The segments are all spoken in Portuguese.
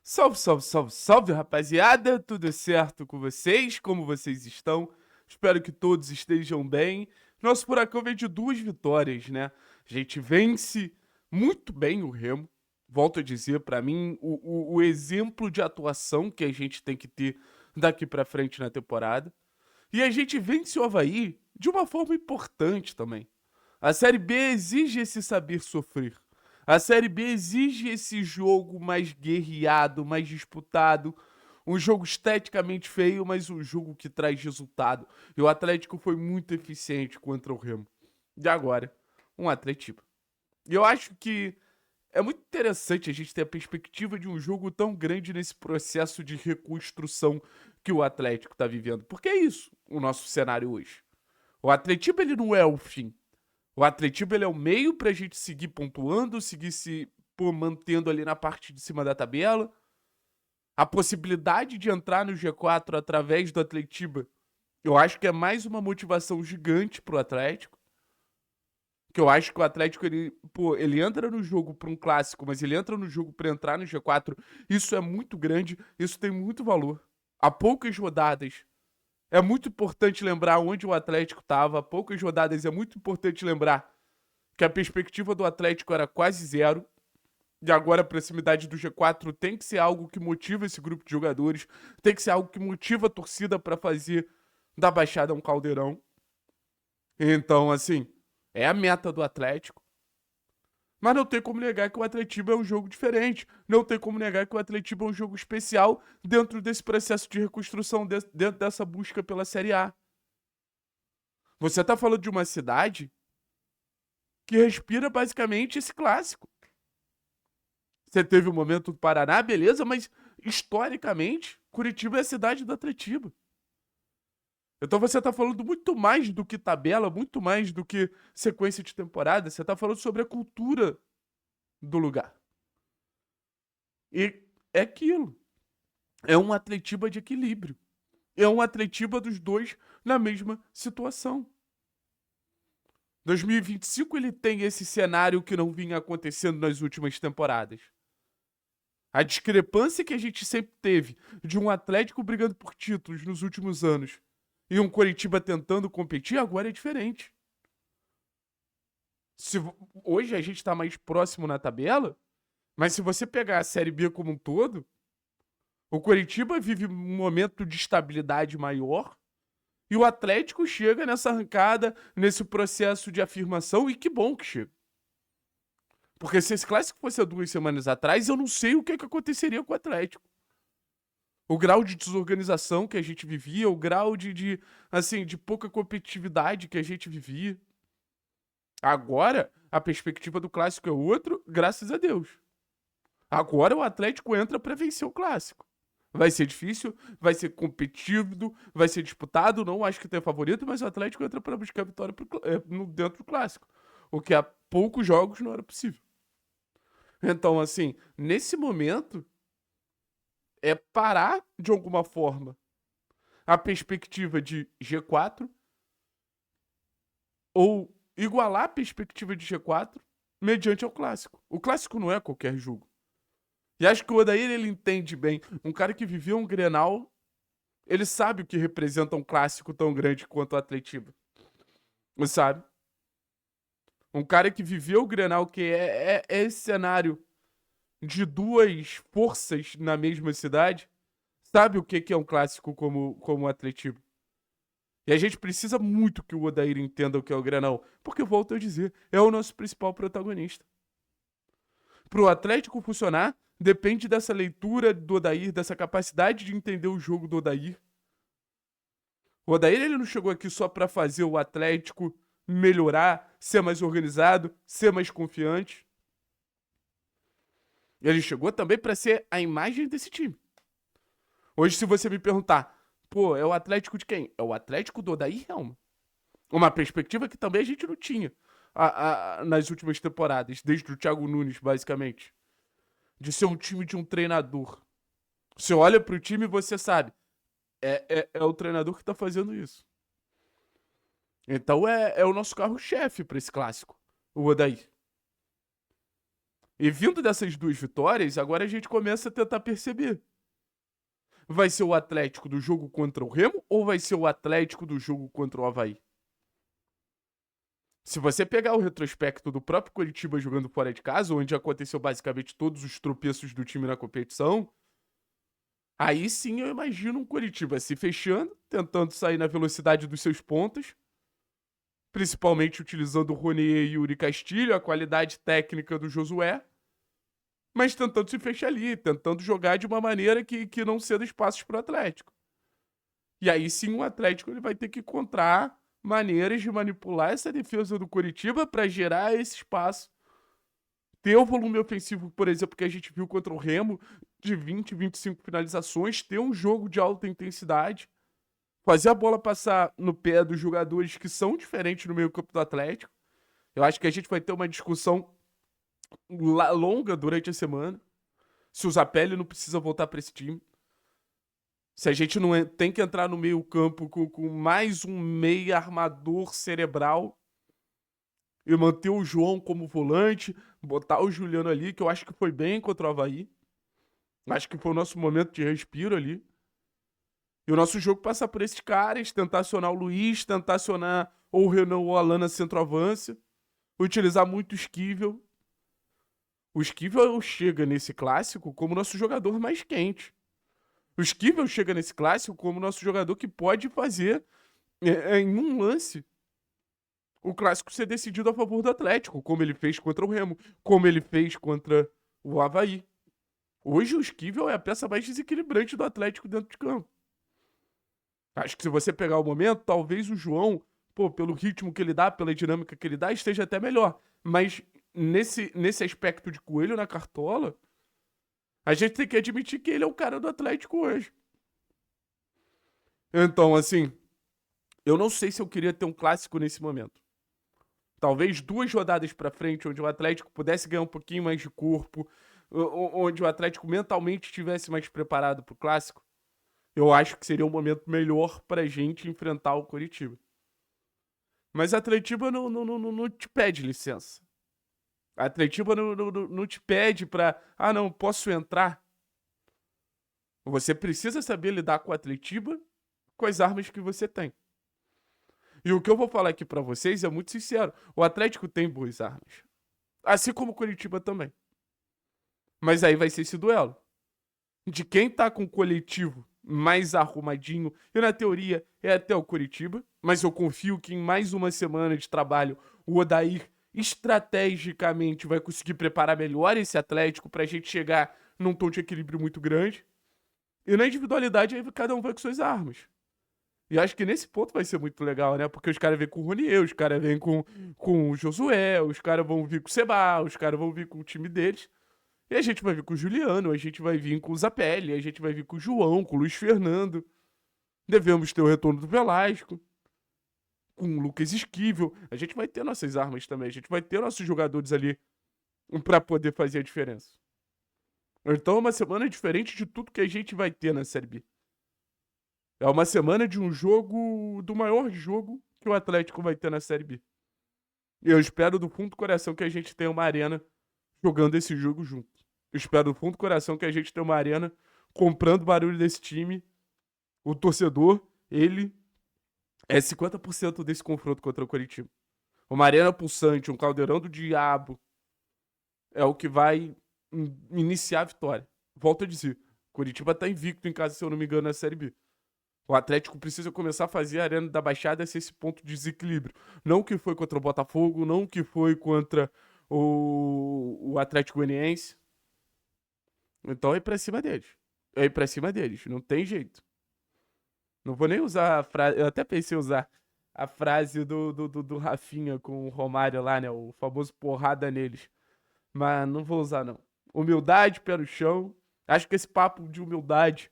Salve, salve, salve, salve, rapaziada! Tudo certo com vocês? Como vocês estão? Espero que todos estejam bem. Nosso furacão vem de duas vitórias, né? A gente vence muito bem o Remo. Volto a dizer, pra mim, o exemplo de atuação que a gente tem que ter daqui pra frente na temporada. E a gente vence o Avaí de uma forma importante também. A Série B exige esse saber sofrer. A Série B exige esse jogo mais guerreado, mais disputado. Um jogo esteticamente feio, mas um jogo que traz resultado. E o Atlético foi muito eficiente contra o Remo. E agora, um Atletiba. E eu acho que é muito interessante a gente ter a perspectiva de um jogo tão grande nesse processo de reconstrução que o Atlético está vivendo. Porque é isso o nosso cenário hoje. O Atletiba ele não é o fim. O Atletiba ele é o meio pra gente seguir pontuando, seguir se mantendo ali na parte de cima da tabela. A possibilidade de entrar no G4 através do Atletiba, eu acho que é mais uma motivação gigante pro Atlético. Que eu acho que o Atlético, ele entra no jogo pra um clássico, mas ele entra no jogo pra entrar no G4. Isso é muito grande, isso tem muito valor. Há poucas rodadas, é muito importante lembrar onde o Atlético estava. Há poucas rodadas, é muito importante lembrar que a perspectiva do Atlético era quase zero. E agora a proximidade do G4 tem que ser algo que motiva esse grupo de jogadores, tem que ser algo que motiva a torcida para fazer da Baixada um caldeirão. Então, assim, é a meta do Atlético. Mas não tem como negar que o Atletiba é um jogo diferente. Não tem como negar que o Atletiba é um jogo especial dentro desse processo de reconstrução, dentro dessa busca pela Série A. Você tá falando de uma cidade que respira basicamente esse clássico. Você teve o momento do Paraná, beleza, mas historicamente, Curitiba é a cidade do Atletiba. Então você tá falando muito mais do que tabela, muito mais do que sequência de temporada. Você tá falando sobre a cultura do lugar. E é aquilo. É um Atletiba de equilíbrio. É um Atletiba dos dois na mesma situação. 2025 ele tem esse cenário que não vinha acontecendo nas últimas temporadas. A discrepância que a gente sempre teve de um Atlético brigando por títulos nos últimos anos e um Coritiba tentando competir agora é diferente. Se, hoje a gente está mais próximo na tabela, mas se você pegar a Série B como um todo, o Coritiba vive um momento de estabilidade maior e o Atlético chega nessa arrancada, nesse processo de afirmação, e que bom que chega. Porque se esse clássico fosse há 2 semanas atrás, eu não sei o que aconteceria com o Atlético. O grau de desorganização que a gente vivia, o grau assim, de pouca competitividade que a gente vivia. Agora, a perspectiva do clássico é outro, graças a Deus. Agora o Atlético entra para vencer o clássico. Vai ser difícil, vai ser competitivo, vai ser disputado. Não acho que tem favorito, mas o Atlético entra para buscar a vitória dentro do clássico. O que há poucos jogos não era possível. Então, assim, nesse momento, é parar de alguma forma a perspectiva de G4 ou igualar a perspectiva de G4 mediante ao clássico. O clássico não é qualquer jogo. E acho que o Odair ele entende bem. Um cara que viveu um Grenal, ele sabe o que representa um clássico tão grande quanto o Atletiba. Sabe? Um cara que viveu o Grenal, que é esse cenário de duas forças na mesma cidade, sabe o que é um clássico como o Atletiba. E a gente precisa muito que o Odair entenda o que é o Grenal, porque, volto a dizer, é o nosso principal protagonista. Para o Atlético funcionar, depende dessa leitura do Odair, dessa capacidade de entender o jogo do Odair. O Odair ele não chegou aqui só para fazer o Atlético melhorar, ser mais organizado, ser mais confiante. Ele chegou também para ser a imagem desse time. Hoje, se você me perguntar, pô, é o Atlético de quem? É o Atlético do Odair Helma. Uma perspectiva que também a gente não tinha nas últimas temporadas, desde o Thiago Nunes, basicamente. De ser um time de um treinador. Você olha pro time e você sabe, é o treinador que tá fazendo isso. Então é o nosso carro-chefe pra esse clássico, o Odair. E vindo dessas 2 vitórias, agora a gente começa a tentar perceber. Vai ser o Atlético do jogo contra o Remo ou vai ser o Atlético do jogo contra o Avaí? Se você pegar o retrospecto do próprio Coritiba jogando fora de casa, onde aconteceu basicamente todos os tropeços do time na competição, aí sim eu imagino um Coritiba se fechando, tentando sair na velocidade dos seus pontas, principalmente utilizando o Ronier e o Yuri Castilho, a qualidade técnica do Josué, mas tentando se fechar ali, tentando jogar de uma maneira que não ceda espaços para o Atlético. E aí sim o Atlético ele vai ter que encontrar maneiras de manipular essa defesa do Coritiba para gerar esse espaço. Ter o volume ofensivo, por exemplo, que a gente viu contra o Remo, de 20, 25 finalizações, ter um jogo de alta intensidade, fazer a bola passar no pé dos jogadores que são diferentes no meio-campo do Atlético. Eu acho que a gente vai ter uma discussão longa durante a semana. Se o Zapelli não precisa voltar para esse time. Se a gente não tem que entrar no meio-campo com mais um meia armador cerebral e manter o João como volante, botar o Juliano ali, que eu acho que foi bem contra o Avaí. Acho que foi o nosso momento de respiro ali. E o nosso jogo passa por esses caras, tentar acionar o Luiz, tentar acionar ou o Renan ou o Alan na centroavância, utilizar muito o Esquivel. O Esquivel chega nesse clássico como nosso jogador mais quente. O Esquivel chega nesse clássico como nosso jogador que pode fazer, em um lance, o clássico ser decidido a favor do Atlético, como ele fez contra o Remo, como ele fez contra o Avaí. Hoje o Esquivel é a peça mais desequilibrante do Atlético dentro de campo. Acho que se você pegar o momento, talvez o João, pelo ritmo que ele dá, pela dinâmica que ele dá, esteja até melhor. Mas nesse aspecto de coelho na cartola, a gente tem que admitir que ele é o cara do Atlético hoje. Então, assim, eu não sei se eu queria ter um clássico nesse momento. Talvez 2 rodadas pra frente, onde o Atlético pudesse ganhar um pouquinho mais de corpo, onde o Atlético mentalmente estivesse mais preparado pro clássico, eu acho que seria um momento melhor pra gente enfrentar o Coritiba. Mas a Atletiba não te pede licença. A Atletiba não te pede pra, não, posso entrar. Você precisa saber lidar com a Atletiba com as armas que você tem. E o que eu vou falar aqui pra vocês é muito sincero. O Atlético tem boas armas. Assim como o Coritiba também. Mas aí vai ser esse duelo. De quem tá com o coletivo mais arrumadinho. E na teoria é até o Coritiba. Mas eu confio que em mais uma semana de trabalho o Odair estrategicamente vai conseguir preparar melhor esse Atlético pra gente chegar num tom de equilíbrio muito grande. E na individualidade aí cada um vai com suas armas. E acho que nesse ponto vai ser muito legal, né? Porque os caras vêm com o Ronier, os caras vêm com o Josué, os caras vão vir com o Seba, os caras vão vir com o time deles. E a gente vai vir com o Juliano, a gente vai vir com o Zapelli, a gente vai vir com o João, com o Luiz Fernando. Devemos ter o retorno do Velasco, com o Lucas Esquivel. A gente vai ter nossas armas também, a gente vai ter nossos jogadores ali pra poder fazer a diferença. Então é uma semana diferente de tudo que a gente vai ter na Série B. É uma semana de um jogo, do maior jogo que o Atlético vai ter na Série B. E eu espero do fundo do coração que a gente tenha uma arena jogando esse jogo junto. Eu espero do fundo do coração que a gente tenha uma arena comprando o barulho desse time. O torcedor, ele é 50% desse confronto contra o Coritiba. Uma arena pulsante, um caldeirão do diabo é o que vai iniciar a vitória. Volto a dizer, o Coritiba tá invicto em casa, se eu não me engano, na Série B. O Atlético precisa começar a fazer a Arena da Baixada ser esse ponto de desequilíbrio. Não o que foi contra o Botafogo, não o que foi contra o Atlético Goianiense. Então é pra cima deles. É pra cima deles. Não tem jeito. Não vou nem usar a frase. Eu até pensei em usar a frase do Rafinha com o Romário lá, né? O famoso porrada neles. Mas não vou usar, não. Humildade, pé no chão. Acho que esse papo de humildade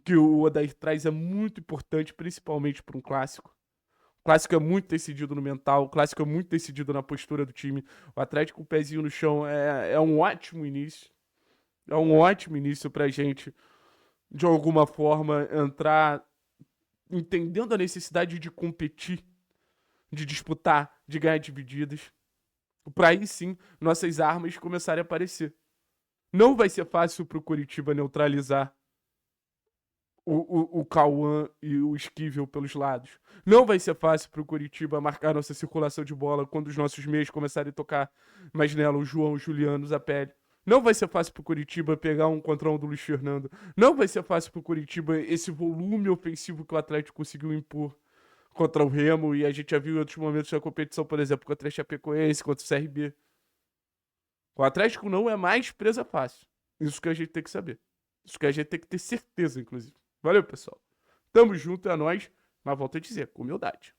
que o Odair traz é muito importante, principalmente para um clássico. O clássico é muito decidido no mental, o clássico é muito decidido na postura do time. O Atlético com o pezinho no chão é um ótimo início. É um ótimo início pra gente, de alguma forma, entrar entendendo a necessidade de competir, de disputar, de ganhar divididas. Pra aí sim nossas armas começarem a aparecer. Não vai ser fácil pro Coritiba neutralizar o Cauã e o Esquivel pelos lados. Não vai ser fácil pro Coritiba marcar nossa circulação de bola quando os nossos meios começarem a tocar mais nela, o João, o Juliano, o Zapelli. Não vai ser fácil pro Coritiba pegar um contra um do Luiz Fernando. Não vai ser fácil pro Coritiba esse volume ofensivo que o Atlético conseguiu impor contra o Remo. E a gente já viu em outros momentos da competição, por exemplo, contra a Chapecoense, contra o CRB. O Atlético não é mais presa fácil. Isso que a gente tem que saber. Isso que a gente tem que ter certeza, inclusive. Valeu, pessoal. Tamo junto, é nóis. Mas volto a dizer, com humildade.